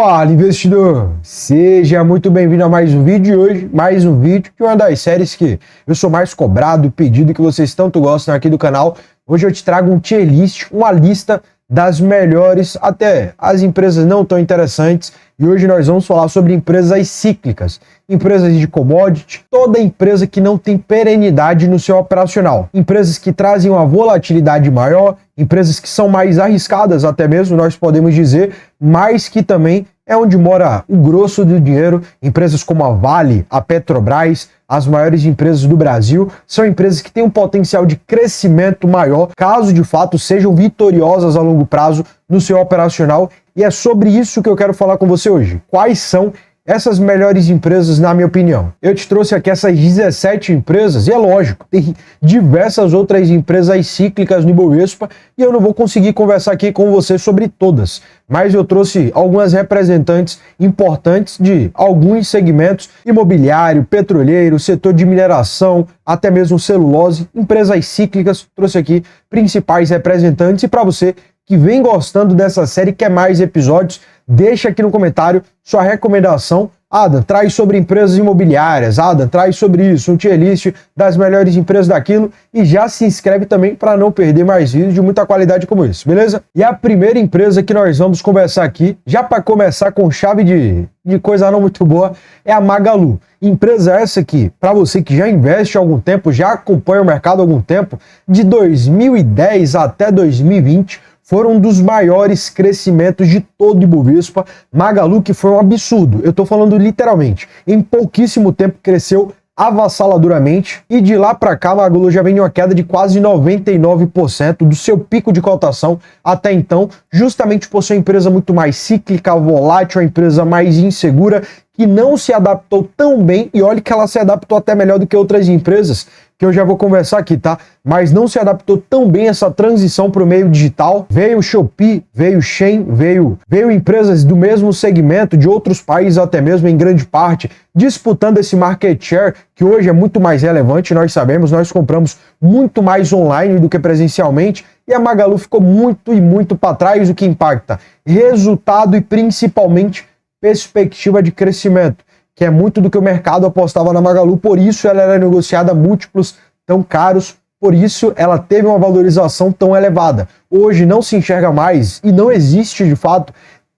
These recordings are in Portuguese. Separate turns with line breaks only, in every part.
Fala, investidor! Seja muito bem-vindo a mais um vídeo de hoje, mais um vídeo de uma das séries que eu sou mais cobrado e pedido que vocês tanto gostam aqui do canal. Hoje eu te trago um tier list, uma lista das melhores até as empresas não tão interessantes, e hoje nós vamos falar sobre empresas cíclicas, empresas de commodity, toda empresa que não tem perenidade no seu operacional, empresas que trazem uma volatilidade maior, empresas que são mais arriscadas até mesmo, nós podemos dizer, mas que também é onde mora o grosso do dinheiro. Empresas como a Vale, a Petrobras, as maiores empresas do Brasil, são empresas que têm um potencial de crescimento maior, caso de fato sejam vitoriosas a longo prazo no seu operacional. E é sobre isso que eu quero falar com você hoje. Quais são essas melhores empresas, na minha opinião? Eu te trouxe aqui essas 17 empresas, e é lógico, tem diversas outras empresas cíclicas no Ibovespa, e eu não vou conseguir conversar aqui com você sobre todas, mas eu trouxe algumas representantes importantes de alguns segmentos: imobiliário, petroleiro, setor de mineração, até mesmo celulose, empresas cíclicas. Trouxe aqui principais representantes, e para você que vem gostando dessa série, quer mais episódios, deixa aqui no comentário sua recomendação. Adam, traz sobre empresas imobiliárias. Adam, traz sobre isso, um tier list das melhores empresas daquilo. E já se inscreve também para não perder mais vídeos de muita qualidade como esse, beleza? E a primeira empresa que nós vamos conversar aqui, já para começar com chave de coisa não muito boa, é a Magalu. Empresa essa que, para você que já investe há algum tempo, já acompanha o mercado há algum tempo, de 2010 até 2020, foram um dos maiores crescimentos de todo o Ibovespa. Magalu, que foi um absurdo, eu estou falando literalmente, em pouquíssimo tempo cresceu avassaladoramente, e de lá para cá Magalu já vem em uma queda de quase 99% do seu pico de cotação até então, justamente por ser uma empresa muito mais cíclica, volátil, uma empresa mais insegura, que não se adaptou tão bem, e olha que ela se adaptou até melhor do que outras empresas, que eu já vou conversar aqui, tá? Mas não se adaptou tão bem essa transição para o meio digital. Veio o Shopee, veio o Shein, veio empresas do mesmo segmento, de outros países até mesmo, em grande parte, disputando esse market share, que hoje é muito mais relevante, nós sabemos, nós compramos muito mais online do que presencialmente, e a Magalu ficou muito para trás, o que impacta resultado e principalmente perspectiva de crescimento, que é muito do que o mercado apostava na Magalu. Por isso ela era negociada a múltiplos tão caros, por isso ela teve uma valorização tão elevada. Hoje não se enxerga mais e não existe de fato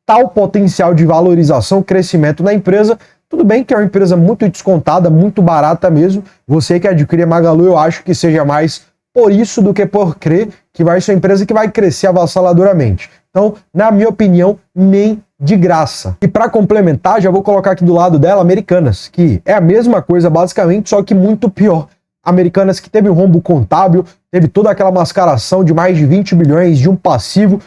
tal potencial de valorização, crescimento na empresa. Tudo bem que é uma empresa muito descontada, muito barata mesmo. Você que adquire a Magalu, eu acho que seja mais por isso do que por crer que vai ser uma empresa que vai crescer avassaladoramente. Então, na minha opinião, nem de graça. E para complementar, já vou colocar aqui do lado dela Americanas, que é a mesma coisa basicamente, só que muito pior. Americanas que teve um rombo contábil, teve toda aquela mascaração de mais de 20 bilhões de um passivo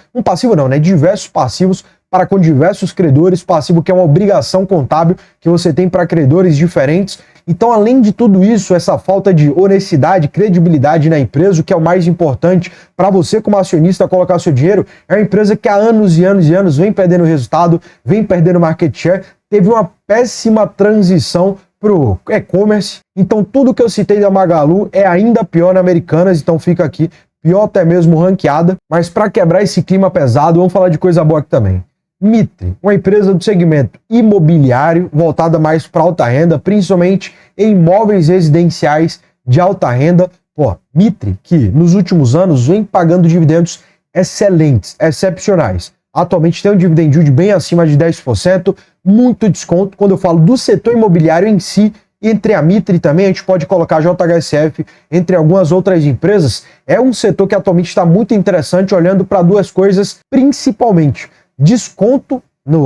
não, né? Diversos passivos para com diversos credores, passivo que é uma obrigação contábil que você tem para credores diferentes. Então, além de tudo isso, essa falta de honestidade, credibilidade na empresa, o que é o mais importante para você como acionista colocar seu dinheiro, é uma empresa que há anos e anos e anos vem perdendo resultado, vem perdendo market share, teve uma péssima transição pro e-commerce. Então, tudo que eu citei da Magalu é ainda pior na Americanas, então fica aqui, pior até mesmo ranqueada. Mas para quebrar esse clima pesado, vamos falar de coisa boa aqui também. Mitre, uma empresa do segmento imobiliário, voltada mais para alta renda, principalmente em imóveis residenciais de alta renda. Pô, Mitre, que nos últimos anos vem pagando dividendos excelentes, excepcionais. Atualmente tem um dividend yield bem acima de 10%, muito desconto. Quando eu falo do setor imobiliário em si, entre a Mitre também, a gente pode colocar a JHSF, entre algumas outras empresas, é um setor que atualmente está muito interessante, olhando para duas coisas principalmente: desconto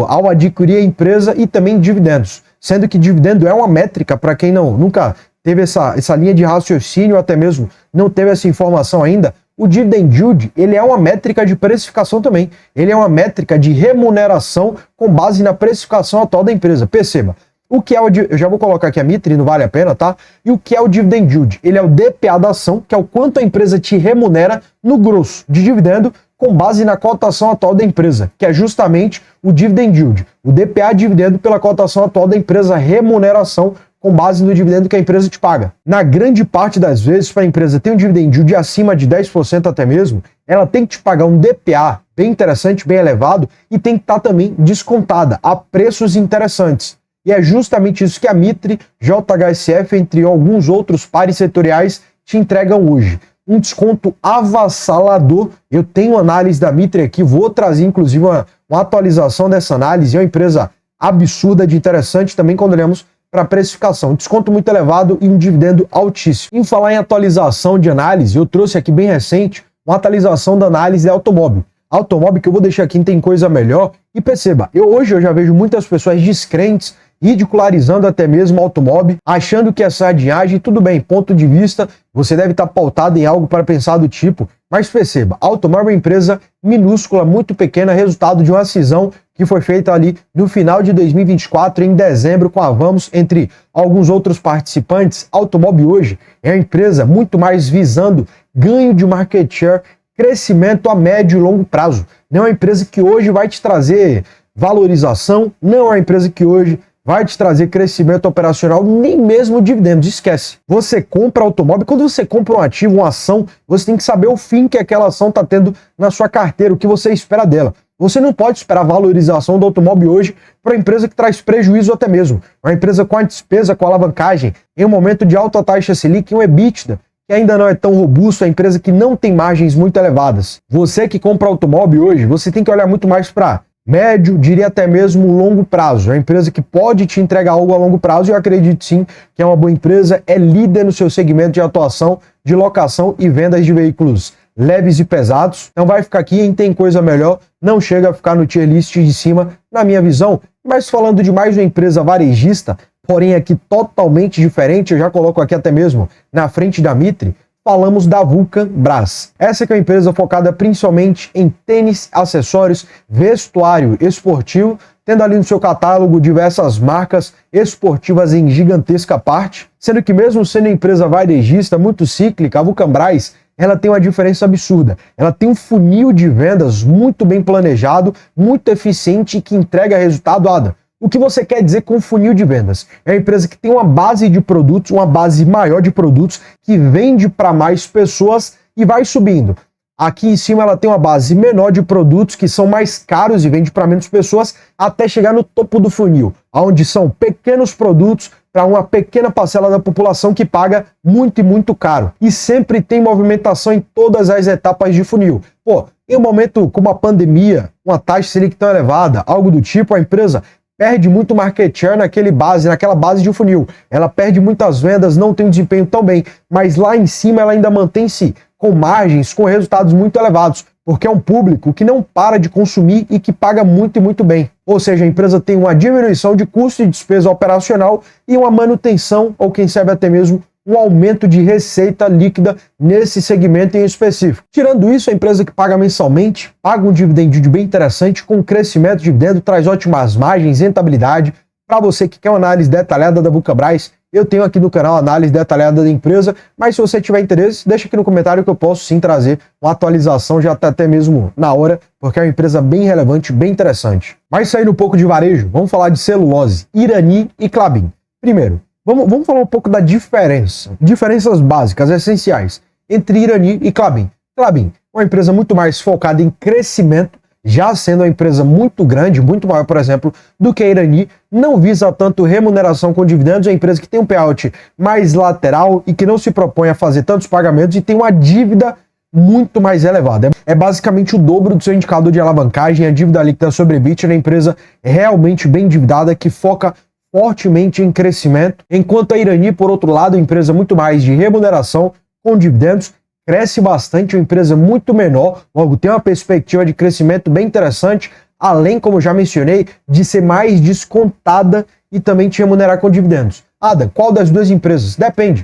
ao adquirir a empresa e também dividendos, sendo que dividendo é uma métrica para quem nunca teve essa linha de raciocínio, até mesmo não teve essa informação ainda. O dividend yield, ele é uma métrica de precificação também, ele é uma métrica de remuneração com base na precificação atual da empresa. Perceba, o que é eu já vou colocar aqui a Mitre, não vale a pena, tá? E o que é o dividend yield? Ele é o DPA da ação, que é o quanto a empresa te remunera no grosso de dividendo, com base na cotação atual da empresa, que é justamente o dividend yield. O DPA dividendo pela cotação atual da empresa, remuneração com base no dividendo que a empresa te paga. Na grande parte das vezes, para a empresa ter um dividend de acima de 10% até mesmo, ela tem que te pagar um DPA bem interessante, bem elevado, e tem que estar também descontada a preços interessantes. E é justamente isso que a Mitre, JHSF, entre alguns outros pares setoriais, te entregam hoje. Um desconto avassalador. Eu tenho análise da Mitre aqui, vou trazer inclusive uma atualização dessa análise. É uma empresa absurda de interessante também quando olhamos para precificação. Desconto muito elevado e um dividendo altíssimo. Em falar em atualização de análise, eu trouxe aqui bem recente uma atualização da análise de automóvel. Automóvel que eu vou deixar aqui em Tem Coisa Melhor. E perceba, hoje eu já vejo muitas pessoas descrentes, ridicularizando até mesmo o automóvel, achando que é sardinhagem. Tudo bem, ponto de vista, você deve estar pautado em algo para pensar do tipo, mas perceba, a automóvel é uma empresa minúscula, muito pequena, resultado de uma cisão que foi feita ali no final de 2024, em dezembro, com a Vamos, entre alguns outros participantes. A automóvel hoje é uma empresa muito mais visando ganho de market share, crescimento a médio e longo prazo. Não é uma empresa que hoje vai te trazer valorização, não é uma empresa que hoje vai te trazer crescimento operacional, nem mesmo dividendos. Esquece. Você compra automóvel, quando você compra um ativo, uma ação, você tem que saber o fim que aquela ação está tendo na sua carteira, o que você espera dela. Você não pode esperar valorização do automóvel hoje para uma empresa que traz prejuízo até mesmo. Uma empresa com a despesa, com a alavancagem, em um momento de alta taxa Selic, um EBITDA, que ainda não é tão robusto, é uma empresa que não tem margens muito elevadas. Você que compra automóvel hoje, você tem que olhar muito mais para médio, diria até mesmo longo prazo. É uma empresa que pode te entregar algo a longo prazo e eu acredito sim que é uma boa empresa, é líder no seu segmento de atuação, de locação e vendas de veículos leves e pesados. Então vai ficar aqui em Tem Coisa Melhor, não chega a ficar no tier list de cima, na minha visão. Mas falando de mais uma empresa varejista, porém aqui totalmente diferente, eu já coloco aqui até mesmo na frente da Mitre, falamos da Vulcabras. Essa que é uma empresa focada principalmente em tênis, acessórios, vestuário esportivo, tendo ali no seu catálogo diversas marcas esportivas em gigantesca parte, sendo que mesmo sendo uma empresa varejista muito cíclica, a Vulcabras, ela tem uma diferença absurda. Ela tem um funil de vendas muito bem planejado, muito eficiente e que entrega resultado, Ada. O que você quer dizer com funil de vendas? É uma empresa que tem uma base de produtos, uma base maior de produtos, que vende para mais pessoas e vai subindo. Aqui em cima ela tem uma base menor de produtos que são mais caros e vende para menos pessoas, até chegar no topo do funil, onde são pequenos produtos para uma pequena parcela da população que paga muito e muito caro. E sempre tem movimentação em todas as etapas de funil. Pô, em um momento como a pandemia, uma taxa Selic tão elevada, algo do tipo, a empresa perde muito market share naquela base de funil. Ela perde muitas vendas, não tem um desempenho tão bem, mas lá em cima ela ainda mantém-se com margens, com resultados muito elevados, porque é um público que não para de consumir e que paga muito e muito bem. Ou seja, a empresa tem uma diminuição de custo e despesa operacional e uma manutenção, ou quem sabe até mesmo um aumento de receita líquida nesse segmento em específico. Tirando isso, a empresa que paga mensalmente, paga um dividendo bem interessante, com crescimento de dividendo, traz ótimas margens, rentabilidade. Para você que quer uma análise detalhada da Vulcabras, eu tenho aqui no canal a análise detalhada da empresa, mas se você tiver interesse, deixa aqui no comentário que eu posso sim trazer uma atualização já até mesmo na hora, porque é uma empresa bem relevante, bem interessante. Mas saindo um pouco de varejo, vamos falar de celulose, Irani e Klabin. Primeiro, vamos falar um pouco da diferenças básicas, essenciais, entre Irani e Klabin. Klabin, uma empresa muito mais focada em crescimento, já sendo uma empresa muito grande, muito maior, por exemplo, do que a Irani, não visa tanto remuneração com dividendos, é uma empresa que tem um payout mais lateral e que não se propõe a fazer tantos pagamentos e tem uma dívida muito mais elevada. É basicamente o dobro do seu indicador de alavancagem, a dívida líquida sobre EBITDA, é uma empresa realmente bem endividada que foca fortemente em crescimento, enquanto a Irani, por outro lado, é uma empresa muito mais de remuneração com dividendos, cresce bastante, uma empresa muito menor, logo tem uma perspectiva de crescimento bem interessante, além, como já mencionei, de ser mais descontada e também te remunerar com dividendos. Ada, qual das duas empresas? Depende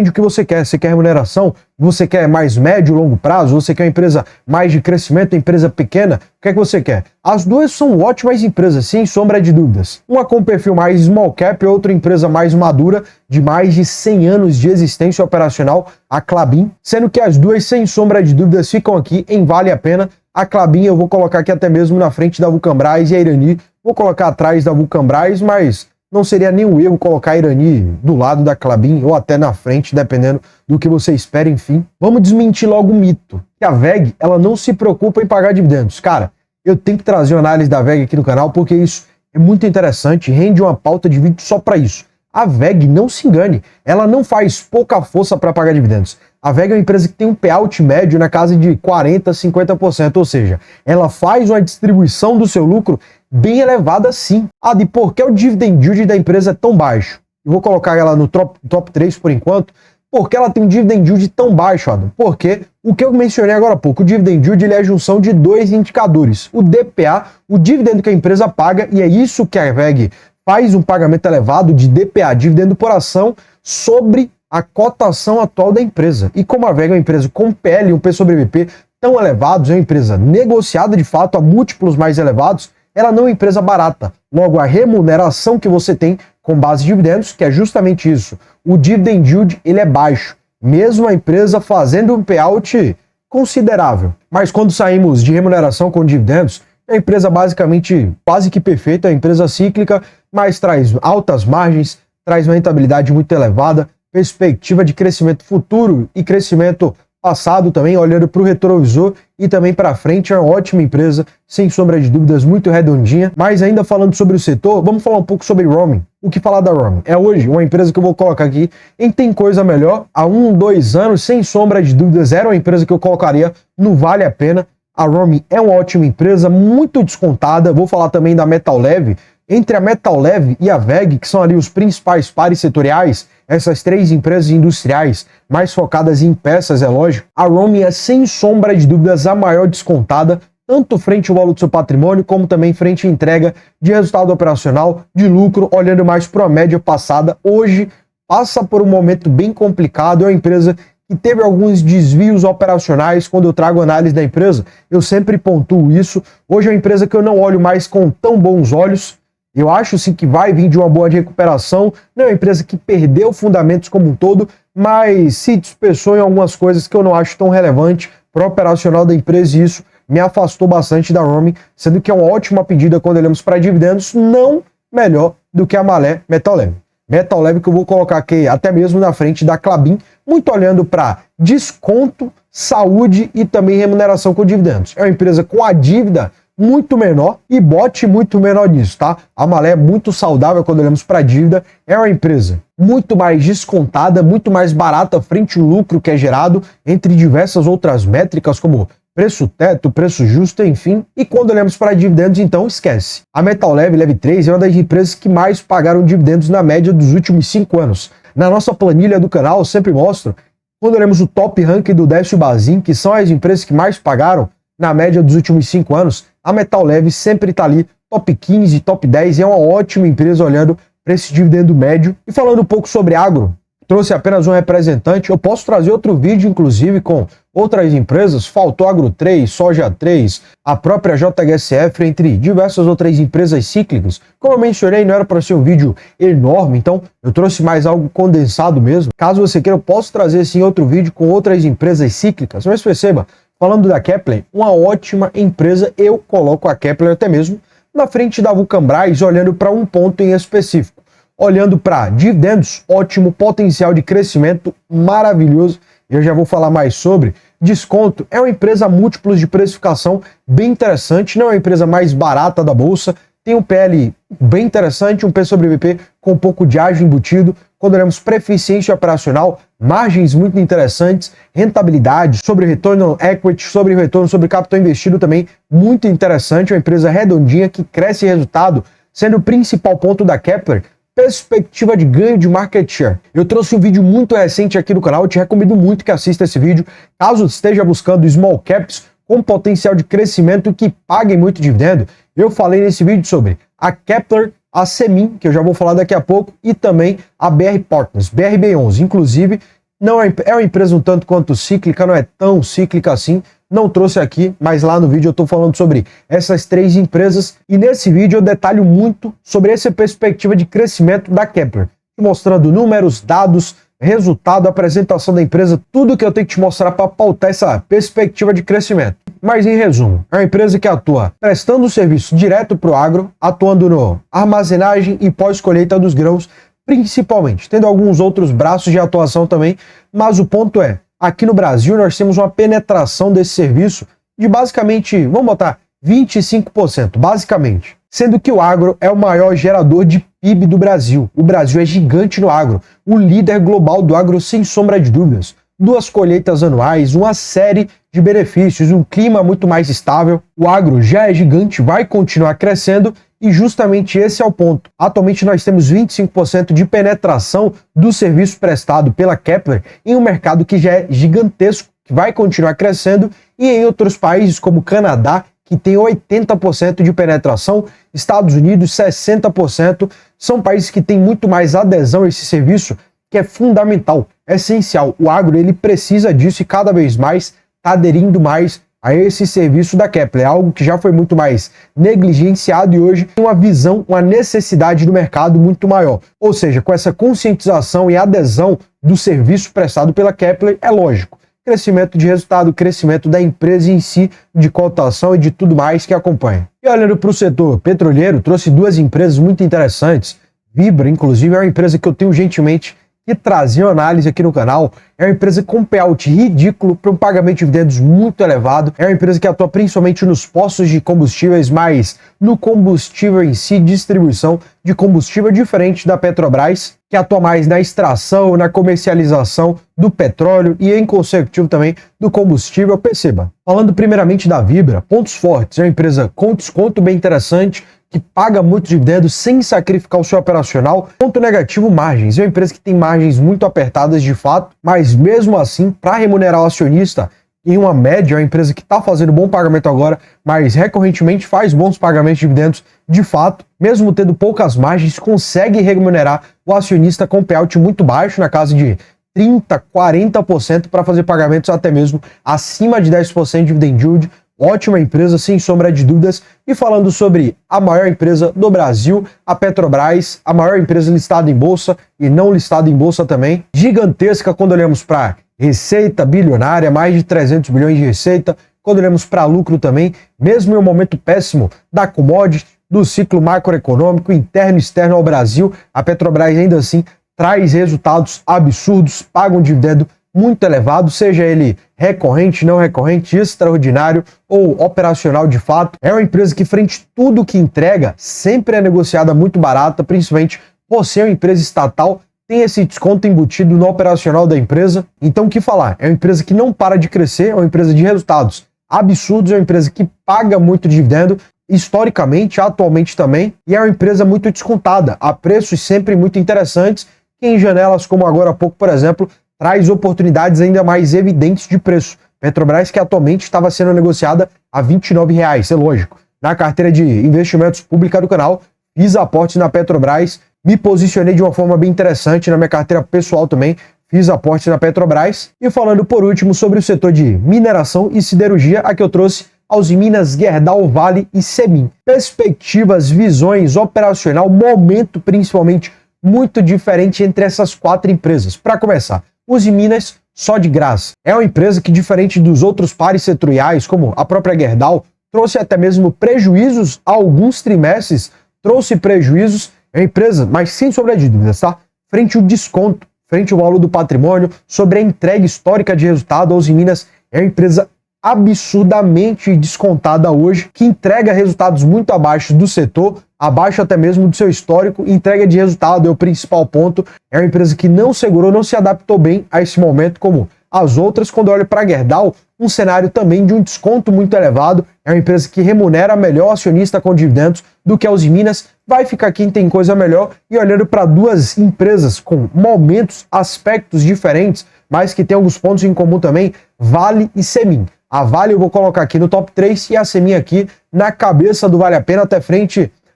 do que você quer. Você quer remuneração? Você quer mais médio, longo prazo? Você quer uma empresa mais de crescimento, empresa pequena? O que é que você quer? As duas são ótimas empresas, sem sombra de dúvidas. Uma com perfil mais small cap e outra empresa mais madura, de mais de 100 anos de existência operacional, a Klabin, sendo que as duas, sem sombra de dúvidas, ficam aqui em Vale a Pena. A Klabin eu vou colocar aqui até mesmo na frente da Vulcabras e a Irani vou colocar atrás da Vulcabras, mas não seria nenhum erro colocar a Irani do lado da Klabin ou até na frente, dependendo do que você espera, enfim. Vamos desmentir logo o mito, que a WEG, ela não se preocupa em pagar dividendos. Cara, eu tenho que trazer uma análise da WEG aqui no canal, porque isso é muito interessante, rende uma pauta de vídeo só para isso. A WEG, não se engane, ela não faz pouca força para pagar dividendos. A WEG é uma empresa que tem um payout médio na casa de 40%, 50%, ou seja, ela faz uma distribuição do seu lucro bem elevada sim. E por que o dividend yield da empresa é tão baixo? Eu vou colocar ela no top 3 por enquanto. Por que ela tem um dividend yield tão baixo, Adam? Porque o que eu mencionei agora há pouco, o dividend yield ele é a junção de dois indicadores. O DPA, o dividendo que a empresa paga, e é isso que a WEG faz um pagamento elevado de DPA, dividendo por ação, sobre a cotação atual da empresa. E como a WEG é uma empresa com PL e um P sobre BP tão elevados, é uma empresa negociada de fato a múltiplos mais elevados, ela não é uma empresa barata. Logo, a remuneração que você tem com base em dividendos, que é justamente isso, o dividend yield ele é baixo, mesmo a empresa fazendo um payout considerável. Mas quando saímos de remuneração com dividendos, é a empresa basicamente quase que perfeita, é uma empresa cíclica, mas traz altas margens, traz uma rentabilidade muito elevada, perspectiva de crescimento futuro e crescimento passado também, olhando para o retrovisor e também para frente, é uma ótima empresa, sem sombra de dúvidas, muito redondinha. Mas ainda falando sobre o setor, vamos falar um pouco sobre Romi. O que falar da Romi? É hoje uma empresa que eu vou colocar aqui em Tem Coisa Melhor. Há 1, 2 anos, sem sombra de dúvidas, era uma empresa que eu colocaria no Vale a Pena. A Romi é uma ótima empresa, muito descontada. Vou falar também da Metal Leve. Entre a Metal Leve e a WEG, que são ali os principais pares setoriais, essas três empresas industriais mais focadas em peças, é lógico, a Romi é sem sombra de dúvidas a maior descontada, tanto frente ao valor do seu patrimônio, como também frente à entrega de resultado operacional, de lucro, olhando mais para a média passada. Hoje passa por um momento bem complicado, é uma empresa que teve alguns desvios operacionais. Quando eu trago análise da empresa, eu sempre pontuo isso. Hoje é uma empresa que eu não olho mais com tão bons olhos. Eu acho sim que vai vir de uma boa recuperação. Não é uma empresa que perdeu fundamentos como um todo, mas se dispersou em algumas coisas que eu não acho tão relevante para o operacional da empresa, e isso me afastou bastante da Romi, sendo que é uma ótima pedida quando olhamos para dividendos, não melhor do que a Malé Metal Leve. Metal Leve que eu vou colocar aqui até mesmo na frente da Klabin, muito olhando para desconto, saúde e também remuneração com dividendos. É uma empresa com a dívida muito menor e bote muito menor nisso, tá? A Malé é muito saudável quando olhamos para a dívida, é uma empresa muito mais descontada, muito mais barata frente ao lucro que é gerado, entre diversas outras métricas como preço teto, preço justo, enfim. E quando olhamos para dividendos, então esquece. A Metal Leve, Leve 3, é uma das empresas que mais pagaram dividendos na média dos últimos 5 anos. Na nossa planilha do canal, eu sempre mostro, quando olhamos o top ranking do Décio Bazin, que são as empresas que mais pagaram na média dos últimos 5 anos, a Metal Leve sempre está ali, top 15, top 10, e é uma ótima empresa olhando para esse dividendo médio. E falando um pouco sobre agro, trouxe apenas um representante, eu posso trazer outro vídeo, inclusive, com outras empresas, faltou Agro 3, Soja 3, a própria JHSF, entre diversas outras empresas cíclicas. Como eu mencionei, não era para ser um vídeo enorme, então eu trouxe mais algo condensado mesmo. Caso você queira, eu posso trazer sim outro vídeo com outras empresas cíclicas, mas perceba, falando da Kepler, uma ótima empresa, eu coloco a Kepler até mesmo na frente da Vulcambras, olhando para um ponto em específico. Olhando para dividendos, ótimo potencial de crescimento, maravilhoso. Eu já vou falar mais sobre. Desconto, é uma empresa múltiplos de precificação bem interessante, não é uma empresa mais barata da bolsa, tem um PL bem interessante, um P sobre BP com um pouco de ágio embutido. Quando olhamos para eficiência operacional, margens muito interessantes, rentabilidade, sobre retorno equity, sobre retorno sobre capital investido também muito interessante, uma empresa redondinha que cresce em resultado, sendo o principal ponto da Kepler, perspectiva de ganho de market share. Eu trouxe um vídeo muito recente aqui no canal, eu te recomendo muito que assista esse vídeo, caso esteja buscando small caps com potencial de crescimento que paguem muito dividendo. Eu falei nesse vídeo sobre a Kepler, a Semin, que eu já vou falar daqui a pouco, e também a BR Partners, BRB11. Inclusive, não é uma empresa um tanto quanto cíclica, não é tão cíclica assim, não trouxe aqui, mas lá no vídeo eu estou falando sobre essas três empresas, e nesse vídeo eu detalho muito sobre essa perspectiva de crescimento da Kepler, mostrando números, dados, resultado, apresentação da empresa, tudo que eu tenho que te mostrar para pautar essa perspectiva de crescimento. mas em resumo, é uma empresa que atua prestando serviço direto para o agro, atuando no armazenagem e pós-colheita dos grãos, principalmente, tendo alguns outros braços de atuação também, mas o ponto é, aqui no Brasil nós temos uma penetração desse serviço de basicamente, vamos botar, 25%, basicamente. Sendo que o agro é o maior gerador de PIB do Brasil. O Brasil é gigante no agro, o líder global do agro sem sombra de dúvidas. 2 colheitas anuais, uma série de benefícios, um clima muito mais estável. O agro já é gigante, vai continuar crescendo e justamente esse é o ponto. Atualmente nós temos 25% de penetração do serviço prestado pela Kepler em um mercado que já é gigantesco, que vai continuar crescendo, e em outros países como o Canadá, que tem 80% de penetração, Estados Unidos 60%, são países que têm muito mais adesão a esse serviço, que é fundamental, é essencial. O agro ele precisa disso e cada vez mais está aderindo mais a esse serviço da Kepler, algo que já foi muito mais negligenciado e hoje tem uma visão, uma necessidade do mercado muito maior. Ou seja, com essa conscientização e adesão do serviço prestado pela Kepler, é lógico, crescimento de resultado, crescimento da empresa em si, de cotação e de tudo mais que acompanha. E olhando para o setor petroleiro, trouxe 2 empresas muito interessantes. Vibra, inclusive, é uma empresa que eu tenho gentilmente que trazia uma análise aqui no canal. É uma empresa com payout ridículo para um pagamento de dividendos muito elevado. É uma empresa que atua principalmente nos postos de combustíveis, mas no combustível em si, distribuição de combustível diferente da Petrobras, que atua mais na extração, na comercialização do petróleo e em consecutivo também do combustível. Perceba, falando primeiramente da Vibra, pontos fortes, é uma empresa com desconto bem interessante, que paga muitos dividendos sem sacrificar o seu operacional. Ponto negativo, margens. É uma empresa que tem margens muito apertadas de fato, mas mesmo assim, para remunerar o acionista, em uma média, é uma empresa que está fazendo bom pagamento agora, mas recorrentemente faz bons pagamentos de dividendos de fato, mesmo tendo poucas margens, consegue remunerar o acionista com payout muito baixo, na casa de 30%, 40% para fazer pagamentos até mesmo acima de 10% de dividend yield. Ótima empresa, sem sombra de dúvidas. E falando sobre a maior empresa do Brasil, a Petrobras, a maior empresa listada em bolsa e não listada em bolsa também. Gigantesca quando olhamos para receita bilionária, mais de 300 bilhões de receita. Quando olhamos para lucro também, mesmo em um momento péssimo da commodity, do ciclo macroeconômico interno e externo ao Brasil, a Petrobras ainda assim traz resultados absurdos, paga um dividendo muito elevado, seja ele recorrente, não recorrente, extraordinário ou operacional de fato. É uma empresa que, frente a tudo que entrega, sempre é negociada muito barata, principalmente por ser uma empresa estatal, tem esse desconto embutido no operacional da empresa. Então, o que falar? É uma empresa que não para de crescer, é uma empresa de resultados absurdos, é uma empresa que paga muito dividendo, historicamente, atualmente também, e é uma empresa muito descontada, a preços sempre muito interessantes, que em janelas como agora há pouco, por exemplo, traz oportunidades ainda mais evidentes de preço. Petrobras, que atualmente estava sendo negociada a R$ 29,00, é lógico. Na carteira de investimentos pública do canal, fiz aportes na Petrobras, me posicionei de uma forma bem interessante na minha carteira pessoal também, fiz aportes na Petrobras. E falando por último sobre o setor de mineração e siderurgia, aqui eu trouxe aos Minas, Gerdau, Vale e Semin. Perspectivas, visões, operacional, momento principalmente muito diferente entre essas 4 empresas. Para começar, Uzi Minas, só de graça. É uma empresa que, diferente dos outros pares setoriais, como a própria Gerdau, trouxe até mesmo prejuízos a alguns trimestres, trouxe prejuízos. É uma empresa, mas sem sombra de dúvidas, tá? Frente ao desconto, frente ao valor do patrimônio, sobre a entrega histórica de resultado, a Uzi Minas é uma empresa absurdamente descontada hoje, que entrega resultados muito abaixo do setor, abaixo até mesmo do seu histórico. Entrega de resultado é o principal ponto. É uma empresa que não segurou, não se adaptou bem a esse momento, como as outras. Quando eu olho para a Gerdau, um cenário também de um desconto muito elevado. É uma empresa que remunera melhor acionista com dividendos do que a Uzi Minas. Vai ficar quem tem coisa melhor. E olhando para 2 empresas com momentos, aspectos diferentes, mas que tem alguns pontos em comum também, Vale e Semin. A Vale eu vou colocar aqui no top 3 e a Semin aqui na cabeça do Vale a Pena,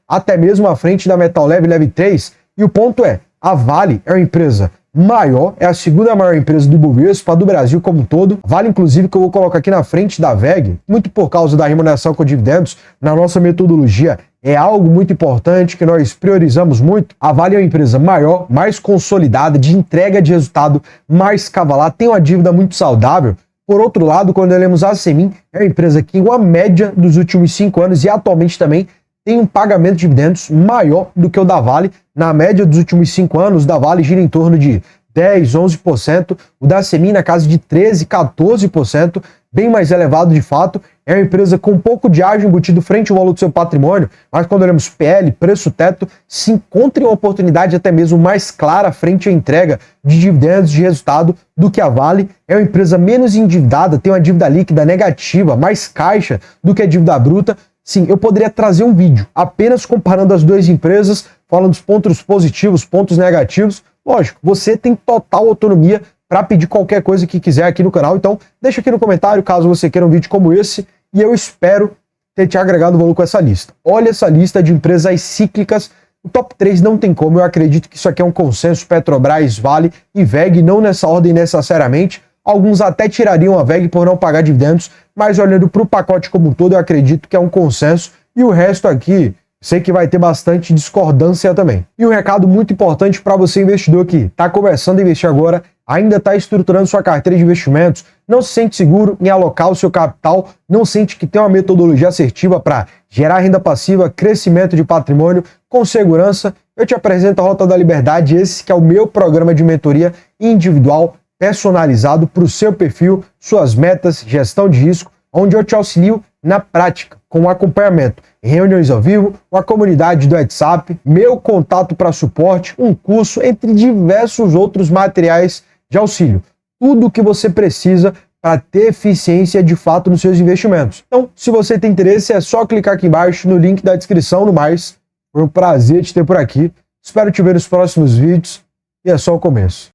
até mesmo à frente da Metal Leve, Leve 3. E o ponto é, a Vale é uma empresa maior, é a segunda maior empresa do Ibovespa, do Brasil como um todo. Vale, inclusive, que eu vou colocar aqui na frente da VEG, muito por causa da remuneração com dividendos. Na nossa metodologia, é algo muito importante que nós priorizamos muito. A Vale é uma empresa maior, mais consolidada, de entrega de resultado mais cavalar, tem uma dívida muito saudável. Por outro lado, quando olhamos a Semin, é uma empresa que, em uma média dos últimos 5 anos e atualmente também, tem um pagamento de dividendos maior do que o da Vale. Na média dos últimos 5 anos, o da Vale gira em torno de 10, 11%, o da Semin na casa de 13, 14%, bem mais elevado de fato. É uma empresa com um pouco de ágio embutido frente ao valor do seu patrimônio, mas quando olhamos PL, preço-teto, se encontra em uma oportunidade até mesmo mais clara frente à entrega de dividendos de resultado do que a Vale. É uma empresa menos endividada, tem uma dívida líquida negativa, mais caixa do que a dívida bruta. Sim, eu poderia trazer um vídeo apenas comparando as duas empresas, falando dos pontos positivos, pontos negativos. Lógico, você tem total autonomia para pedir qualquer coisa que quiser aqui no canal, então deixa aqui no comentário caso você queira um vídeo como esse, e eu espero ter te agregado valor com essa lista. Olha essa lista de empresas cíclicas, o top 3 não tem como, eu acredito que isso aqui é um consenso, Petrobras, Vale e VEG, não nessa ordem necessariamente. Alguns até tirariam a VEG por não pagar dividendos, mas olhando para o pacote como um todo, eu acredito que é um consenso. E o resto aqui, sei que vai ter bastante discordância também. E um recado muito importante para você, investidor que está começando a investir agora, ainda está estruturando sua carteira de investimentos, não se sente seguro em alocar o seu capital, não sente que tem uma metodologia assertiva para gerar renda passiva, crescimento de patrimônio com segurança, eu te apresento a Rota da Liberdade, esse que é o meu programa de mentoria individual, personalizado para o seu perfil, suas metas, gestão de risco, onde eu te auxilio na prática, com um acompanhamento, reuniões ao vivo, uma comunidade do WhatsApp, meu contato para suporte, um curso, entre diversos outros materiais de auxílio. Tudo o que você precisa para ter eficiência de fato nos seus investimentos. Então, se você tem interesse, é só clicar aqui embaixo no link da descrição. No mais, foi um prazer te ter por aqui. Espero te ver nos próximos vídeos e é só o começo.